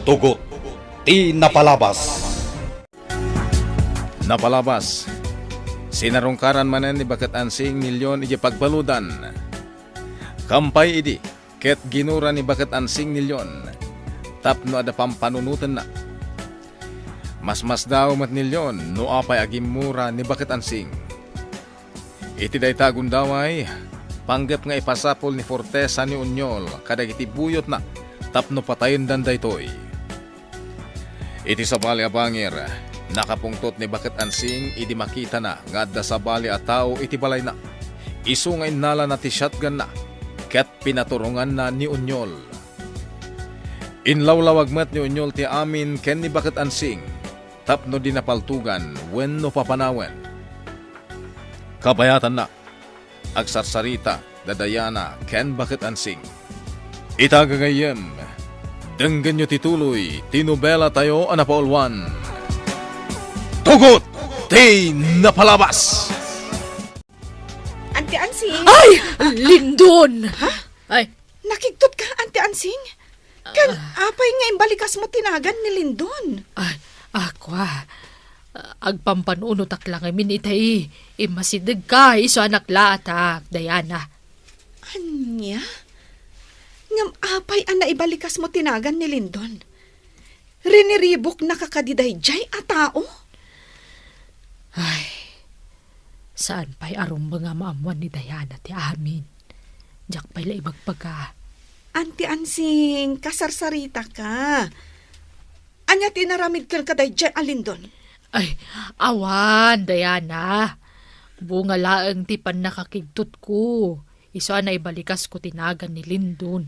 Tugot, ti napalabas. Napalabas. Sinarungkaran manen ni Bakat Ansing nilyon iji pagbaludan. Kampay idi, ket ginura ni Bakat Ansing nilyon. Tapno ada pampanunutan na. Mas daw mat nilyon no apay agimura ni Bakat Ansing. Iti day tagun daway, panggap nga ipasapol ni Fortesa ni Unyol kadag iti buyot na tapno patayin dan daytoy. Iti sabali abangir, nakapungtot ni Bakat Ansing idi makita na nga adda sabali a tao iti balay na. Isu nga inala na ti shotgun na ket pinaturungan na ni Unyol. Inlawlawag met ni Unyol ti amin ken ni Bakat Ansing tapno dinapaltugan wenno papanawen. Kabayatan na agsarsarita dadayana ken Bakat Ansing. Itagagayem denggan nyo tituloy tinubela tayo anapaulwan. Tugot ti napalabas. Auntie Ansing! Ay! Lindon! Ha? Ay, Nakigtot ka, Auntie Ansing? Kan, apay nga imbalikas mo tinagan ni Lindon. ay, ako agpampanunot ak lang amin itay. Imasidag ka, iso anak laata, Diana. Anya? Ngam apay ang naibalikas mo tinagan ni Lindon. Riniribok nakakadiday jay a tao? Ay, saan pa'y arong mga maamuan ni Diana ti amin? Diyak pa'y laibagpaga. Auntie Ansing, kasarsarita ka. Anya tinaramid ka kaday jay a Lindon? Ay, awan, Diana. Bunga laang ti pan nakakigtot ko. Iso na ibalikas ko tinagan ni Lindon.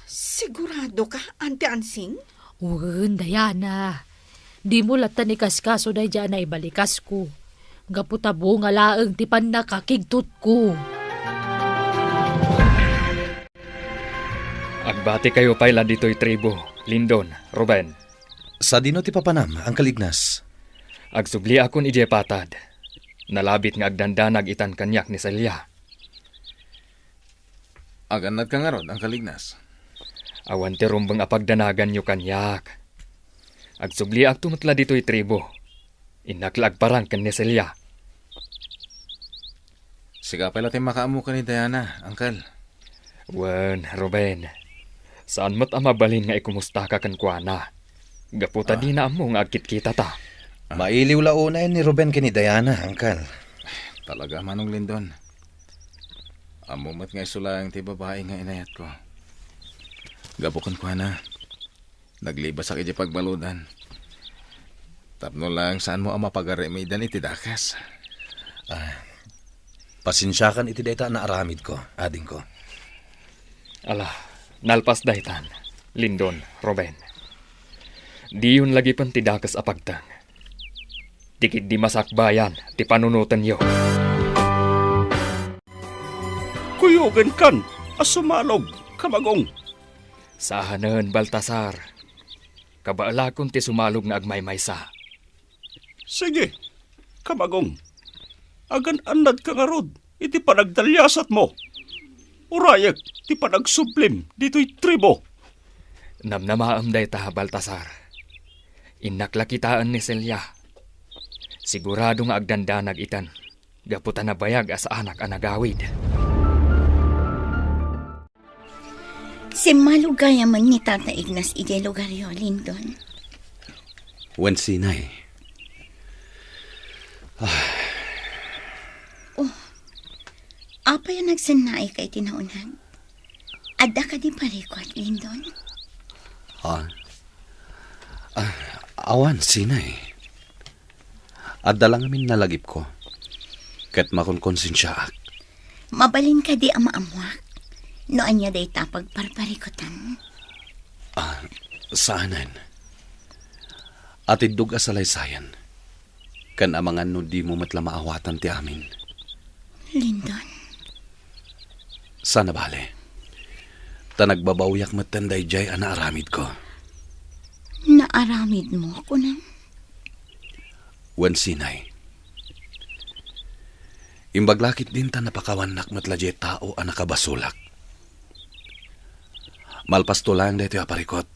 Sigurado ka, Auntie Ansing? Uwan, Diana. Di mo latan ni kaskaso na dyan na ibalikas ko. Gaputabo nga laang ti pan nakakigtot ko. Agbati kayo payla dito'y tribo, Lindon, Ruben. Sa dino ti papanam, ang kalignas. Agsubli akon ije patad. Nalabit nga agdandanag itan kanyak ni Celia. Aganad ka nga ron ang kalignas. Awan ti rumbang apagdanagan nyo kanyak. Agsubli ak tumutla dito'y tribo. Inaklag parang kan ni Celia. Siga pala tayo makaamu ka ni Diana, Uncle. Wen, Ruben. Saan mo't amabalin nga ikumusta ka kan kuana? Gaputa di na amo nga agkit kita ta. Mailiw launay ni Ruben kini Diana, angkal. Talaga manong Lindon. Amumat nga isulang ti babae nga inayat ko. Gapukan ko na. Naglibas ak iti pagbaludan. Tapno lang saan mo ang mapagaremidan iti dakas. Pasensyakan iti dayta na aramid ko, ading ko. Ala, nalpas daytan. Lindon, Ruben. Di yun lagi pan ti dakas apagtang. Dikit di masakbayan, ti panunutan yo. Kuyugan kan, asumalog, kamagong. Sahanan, Baltasar. Kabaalakon ti sumalog nga agmaymaysa. Sige, kamagong. Agan-anad ka nga rod, iti panagdalyasat mo. Urayak, ti panagsublim, dito'y tribo. Namnamaam day ta, Baltasar. Inaklakitaan ni Celia. Sigurado nga agdandanag itan. Gaputa na bayag as anak anagawid. Si malugaya man ni Tata Ignas ije lugar yo, Lindon. Wen sinay. Apa yung nagsanay kay tinaunan? Adda ka di parikot, Lindon? Awan, sinay. Adda lang amin nalagip ko. Ket makonkonsensyaak. Mabalin ka di ama-amwak. Noan niya day tapag parparikotan. Saanan? At idug asalaysayan. Kan amangan no di mo matla maawatan ti amin. Lindon. Sana bale. Ta nagbabawyak matanday jay ana aramid ko. Naaramid mo ako nang. Wen sinay. Imbaglakit din ta napakawanak matladye tao ang nakabasulak. Malpasto lang dito aparikot.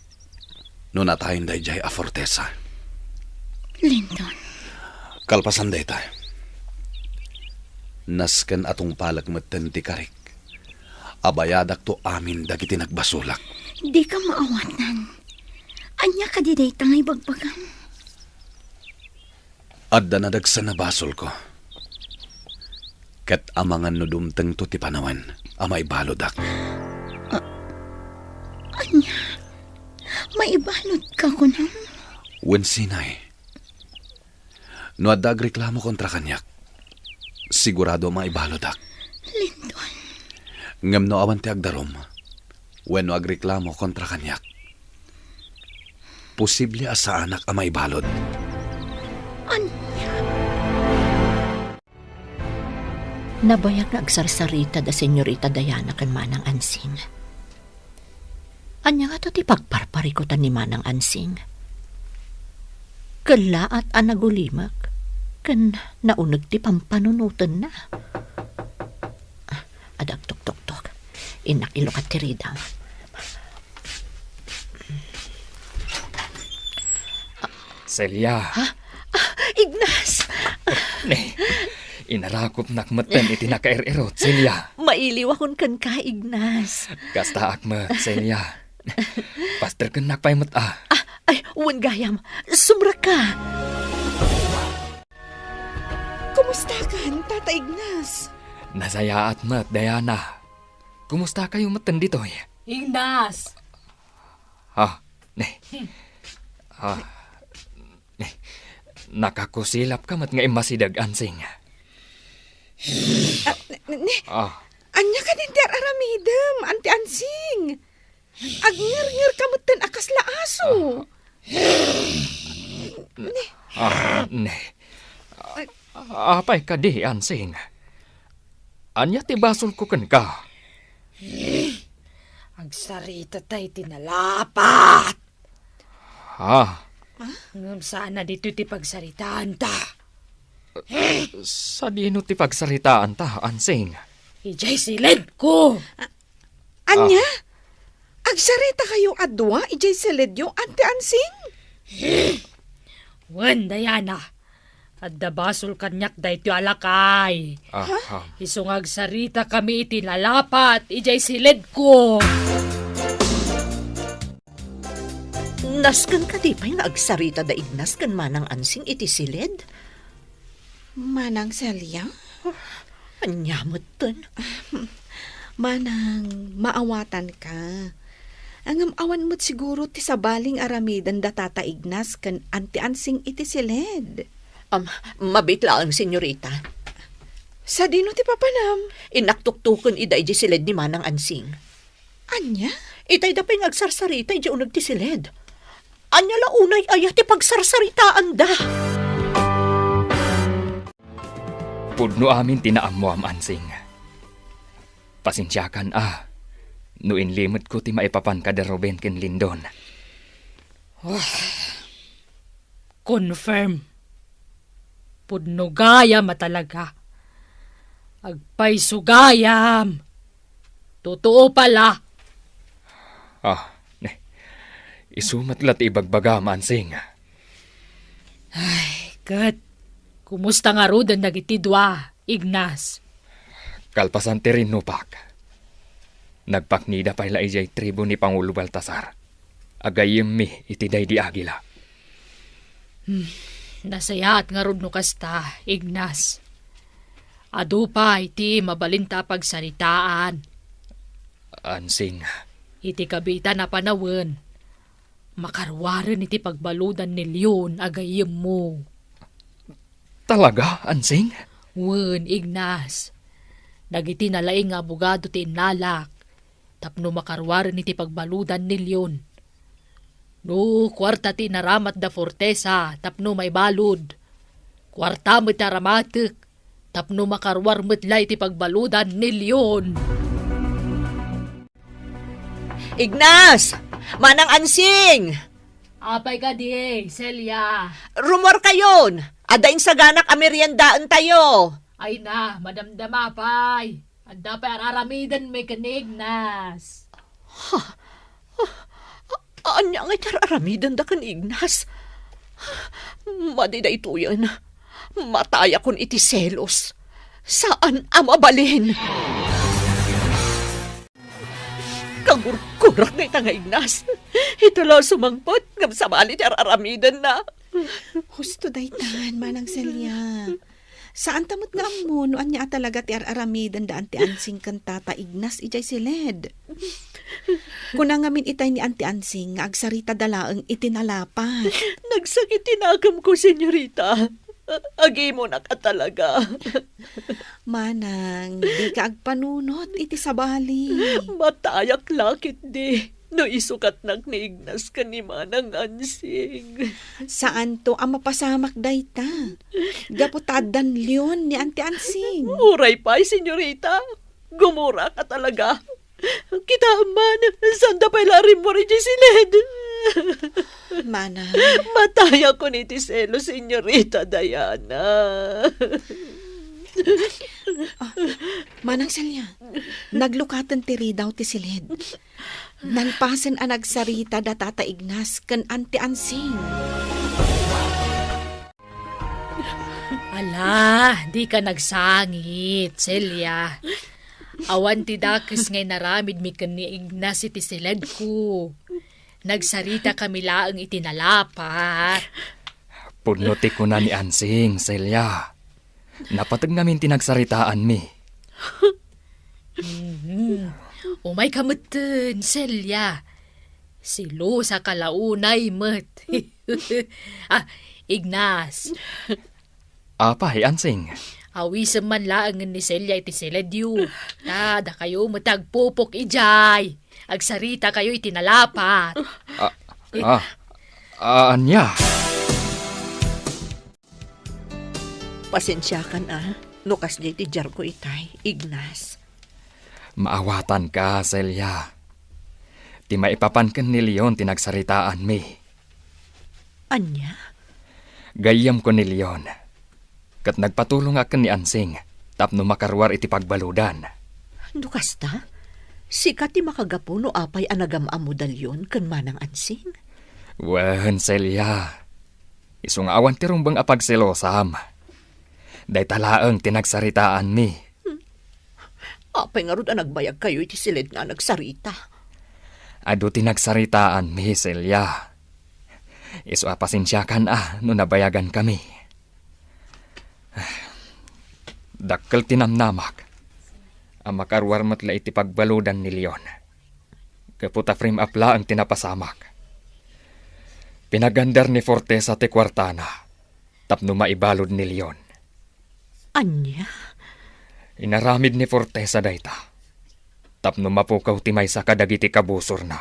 no natayin dayjay a Fortesa. Lindon, Kalpasan dayta. Nasken atong palagmeten ti karik. Abayadak to amin dagiti nagbasulak. di ka maawatan. Anya ka di day tangay bagbagan. Adda na dagsa na basol ko. Kat amangan no dumteng to ti panawan, amay balodak. Anya, maibalot ka ko nang. Wen sinay. No addag reklamo kontra kanyak, sigurado maibalodak. Lindon, Ngam no awan ti agdarom, wen no agreklamo kontra kanyak, posible asa anak a maibalod. anya. Nabayag na agsarsarita da senyorita Diana kan Manang Ansing. Anya nga to ti pagparparikutan ni Manang Ansing. Kalaat anagulimak, kan naunag ti pampanunutan na. Adag tok-tok-tok, inakilok at tirida. Celia, Ignas! inarakop nakmeten iti nakaererot, Celia. Mailiw akon kan ka, Ignas. Kasta akmet, Celia. Paster ken nakpaymet Ay, uwan gayam, sumra ka. Kumusta ka, Tata Ignas? Nasaya at met, Diana. Kumusta kayo meten ditoy? Ignas! Nakakusilap ka mat nga imasidag ansing. Anya ka din der aramidem, anti ansing. Agngir-ngir kamutan akas laaso. Apay ka di ansing. Anya ti basol ko ken ka. Agsarita tay tinalapat. Ngam sana dito ti pagsaritaan ta. Sa dino ti pagsaritaan ta, ansing. Ijay silid ko. Anya? Agsarita kayo adwa, ijay seledyo, anti ansing? Wen, Diana. Adda basol kanyak da ito alakay. Isong agsarita kami itinalapat, ijay silid ko. Naskan ka di pa'y naagsarita da Ignas kan Manang Ansing iti silid? Manang Celia? Anyamot ton. Manang, maawatan ka. Ang awan mo't siguro ti sabaling aramidan da Tata Ignas kan anti ansing iti silid. Mabitla ang senyorita. Sa dino ti papanam? Inaktuktukon iday di silid ni Manang Ansing. Anya? Itay da pa'y nagsarsarita iti unag ti silid. Anya launay ayat ti pagsarsaritaan da. Pudno amin tinaam mo am ansing. Pasensyakan no inlimot ko ti maipapan ka da Ruben ken Lindon. Confirm. Pudno gayam matalaga. Agpay sugayam. Totoo pala. Isumat lat ibagbaga mansing. Kat, kumusta nga rudan nagitidwa, Ignas? Kalpasan ti rin nupak. Nagpaknida pa'y laijay tribo ni Pangulo Baltasar. Agayim mi itiday di agila. Nasayaat nga rod no kasta, Ignas. Adu pa iti mabalinta pagsaritaan. Ansing. Iti kabita na panawen. Makarwaran iti pagbaludan ni Leon agayim mo. Talaga, ansing? Wen, Ignas. Dagiti nalaing nga abogado ti inlalak. Tapno makarwaran iti pagbaludan ni Leon. No, kwarta ti naramat da Fortesa, tapno may balud. Kwarta mo ti aramatik, tapno makarwar mo't iti pagbaludan ni Leon. Ignas! Manang Ansing! Apay ka di, Celia. Rumor kayon! Adain sa ganak ameriendaan tayo! Ay na, madamdama pay. Anda pa araramidan may kanignas. Anya nga aramidan da kan Ignas. Madida ito yan. Mataya kon iti selos. Saan amabalin? Kagurkurak na ita nga Ignas. Ito lang sumangpot. Ngam sabali ti aramidan na. Husto daytan, Manang Celia. Saan tamot nga mo, no anya talaga ti aramidan daan ti ansing kan Tata Ignas ijay siled. Kuna ngamin itay ni Auntie Ansing nga agsarita dalaang itinalapat. Nagsakit tinagam ko, senyorita. Agi mo na ka talaga. Manang, di ka agpanunot iti sabali. Matayak lakit di. No isukat nag ni Ignas ka ni Manang Ansing. Saan to ang mapasamak dayta? Gaputadan leon ni Auntie Ansing. Uray pa, senyorita. Gumura ka talaga. Kita man, sanda pa ilarim mo rin si Led. Manang, Mataya ko ni Tiselo, senyorita Diana. Manang Celia, naglukatan ti ridaw ti silid. Nalpasan ang nagsarita da Tata Ignas kan Auntie Ansing. Ala, di ka nagsangit, Celia. Awan ti dakes ngay naramid mi ken ni Ignas iti silid ko. Nagsarita kami laang itinalapat. Punuti ko na ni Ansing, Celia. Napatag namin tinagsaritaan mi. Umay kamuten, Celia. Silo sa kalaunay met. Ignas, Apay, Ansing. awisem man laang ni Celia iti siledyo. Tada kayo matagpupok ijay. Agsarita kayo itinalapat. Anya? Pasensya ka na. Nukas di ti jar ko itay, Ignas. Maawatan ka, Celia. Ti maipapan ken ni Leon tinagsaritaan mi. Anya? Gayam ko ni Leon. Kat nagpatulong aken ni Ansing, tapno makarwar iti pagbaludan. Nukas ta? Sikat ti makagapuno apay anagam amudalyon kan Manang Ansing. Wen, Celia. Isung awan ti rumbang apagselosam. Day talaang tinagsaritaan mi. Apay nga ron nagbayag kayo iti silid nga nagsarita. Ado tinagsaritaan mi, Celia. Isu apasensyakan no nabayagan kami. Dakkel tinamnamak. Ang makarwar matla iti pagbaludan ni Leon. Kaputa frame apla ang tinapasamak. Pinagandar ni Fortesa ti kwartana. Tapno maibalod ni Leon. Anya? Inaramid ni Fortesa dayta. Tapno mapukaw ti maysa kadagiti kabusor na.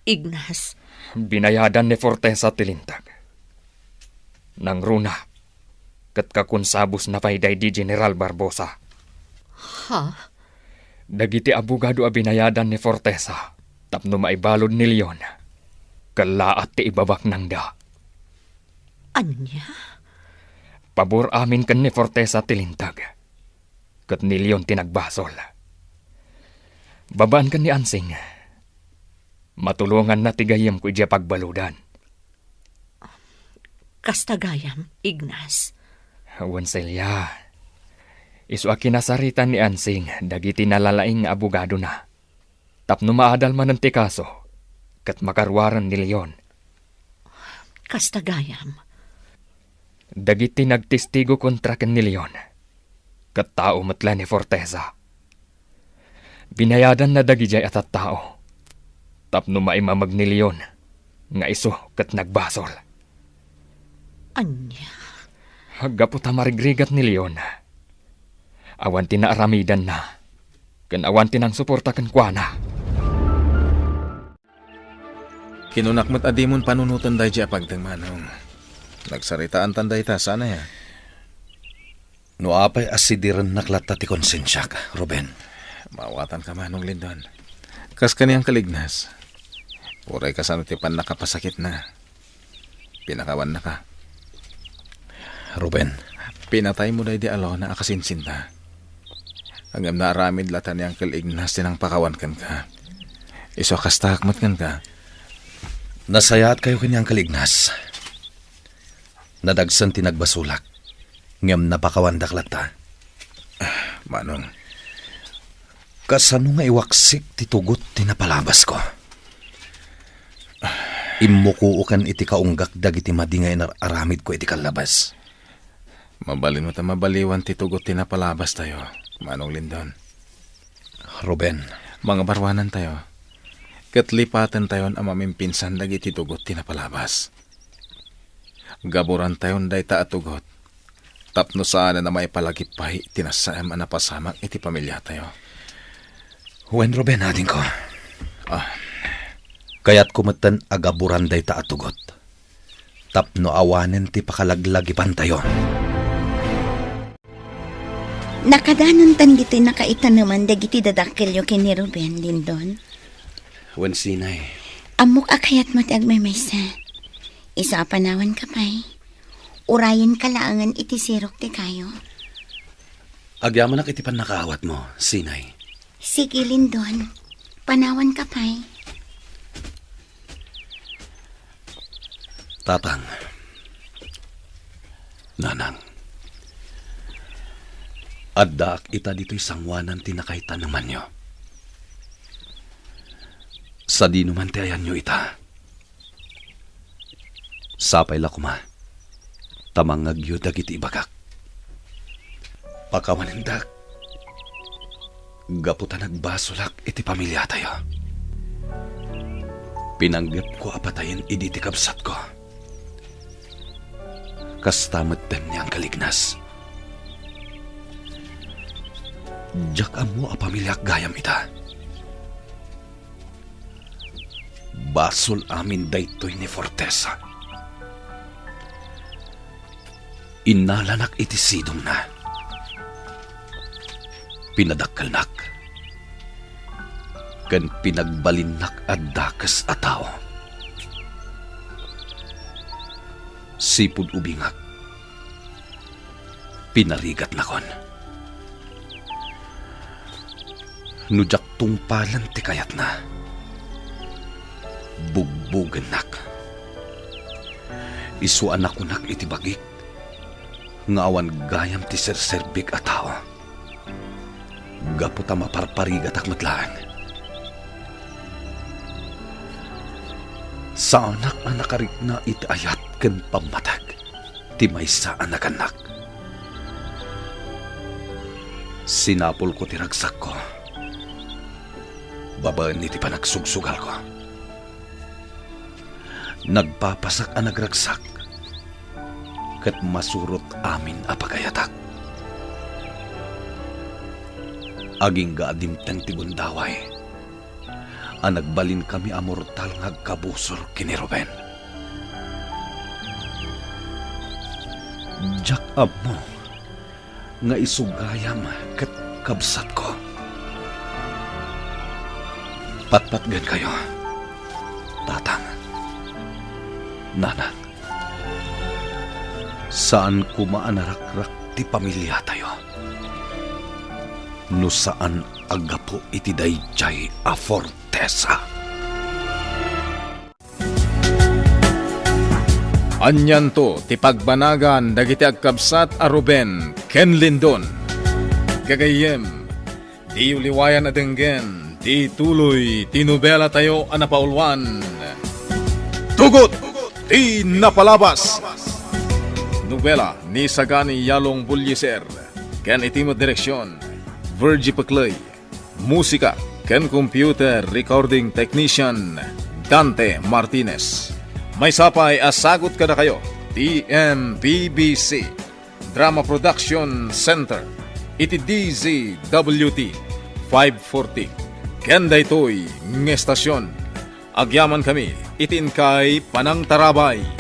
Ignas, Binayadan ni Fortesa ti lintag. Nang runa, kat kakunsabos na payday di General Barbosa. ha? Dagiti abogado a binayadan ni Fortesa, tapno maibalod ni Leon. Kalaat ti ibabak nang da. Anya? Pabor amin kan ni Fortesa ti lintag. Kat ni Leon tinagbasol. Babaan kan ni Ansing. Matulungan na tigayam ko ija pagbaludan. Kastagayam, Ignas. Wan Celia. Isu akinasaritan ni Ansing dagiti nalalaing nga abogado na. Tapno maadal man ang tikaso, kat makarwaran ni Leon. Kastagayam. Dagiti nagtestigo kontra ken ni Leon. Kat tao matla ni Fortesa. Binayadan na dagijay at tao. Tapno maimamag ni Leon, nga isu kat nagbasol. Anya? Hagapot marigrigat ni Leon. Awan tinaaramidan na. Kan awan tinang suporta kan kuana. Kinunakmat adimon panunutan day di apagtang manong. Nagsaritaan tanday ta, sana ya. No apay asidiran naklata ti konsensya ka, Ruben. Mawatan ka manong Lindon. Kas kaniyang kalignas. Uray ka sana ti pan nakapasakit na. Pinakawan na ka. Ruben, Pinatay mo day di alona akasinsinta. Hanggang naaramid latan niyang kalignas tinang pakawan kan ka. Iso kastakmat kan ka. Nasayaat kayo kanyang kalignas. Nadagsan tinagbasulak. Ngam napakawandak lata. Manong, Kasano nga iwaksik titugot tinapalabas ko. Imukuukan iti kaunggak dagiti madingay na aramid ko iti kalabas. mabalin mo ta mabaliwan titugot tinapalabas tayo. Manong Lindon. Ruben, Mga barwanan tayo. Katlipatan tayo ang mamimpinsan dagiti tugot tinapalabas. Gaburan tayo day ta atugot. Tapno sana na may palagipay tinasam anapasamak iti pamilya tayo. Wen Ruben ading ko. Kaya't kumatan agaburan day ta atugot. Tapno awanen ti pakalaglagipan tayo. Nakadanon tan giti nakaitan naman dagiti dadakkel yo kini Ruben, Lindon. Wen sinay. Amok akayat mo't agmaymaysa. Isa panawan ka pa'y. Urayan kalaangan iti sirok ti kayo. Agyaman iti panakaawat mo, sinay. Sige, Lindon. Panawan ka pa'y. Tatang. Nanang. Addaak ita dito'y sangwanan tinakaitan naman nyo. Sa di naman ti ayan nyo ita. Sapay la kuma. Tamangag yu dagiti ibagak. Pakawanindak. Gaputan nagbasulak iti pamilya tayo. Pinanggap ko apatayin idi ti kabsat ko. Kastamat din niyang kalignas. Diyak amo a pamilyak gayam ita. Basol amin daytoy ni Fortesa. Inalanak iti sidong na. Pinadakkalnak. Kan pinagbalinnak at dakas a tao. Sipud ubingak. Pinarigat na kon. Nujak tungpalan ti kayat na. Bugbugan nak. Isuan ako nak iti bagik. Nga awan gayam ti serserbik a tao. Gaputa maparparigat ak matlaan. Sa anak ang nakarik na iti ayat ken pamatag. Ti maysa ang nakanak. Sinapol ko ti ragsak ko. Babaan iti panagsugsugal ko. Nagpapasak ang nagragsak. Kat masurot amin apagayatak. Aging gaadimten ti gundaway. Ang nagbalin kami amortal ngagkabusor kini Ruben. Diyak mo nga isugayam kat kabsat ko. Patpatgan kayo, tatang, nanang. Saan kumaanarak-rak ti pamilya tayo? No saan agapo iti dayjay a Fortesa? Anyan to ti pagbanagan dagiti agkabsat a Ruben ken Lindon. Gagayem, di uliwayan na denggen, di tuloy, tinubela tayo anapaulwan. Tugot, di napalabas. Nobela ni Sagani Yalong Bulyeser, ken itimot direksyon, Virgie Paclay. Musika, ken computer recording technician, Dante Martinez. May sapay asagot kada kayo, TMPBC, Drama Production Center, iti DZWT 540. Ken daytoy ng estasyon. Agyaman kami, itin kay Panang Tarabay.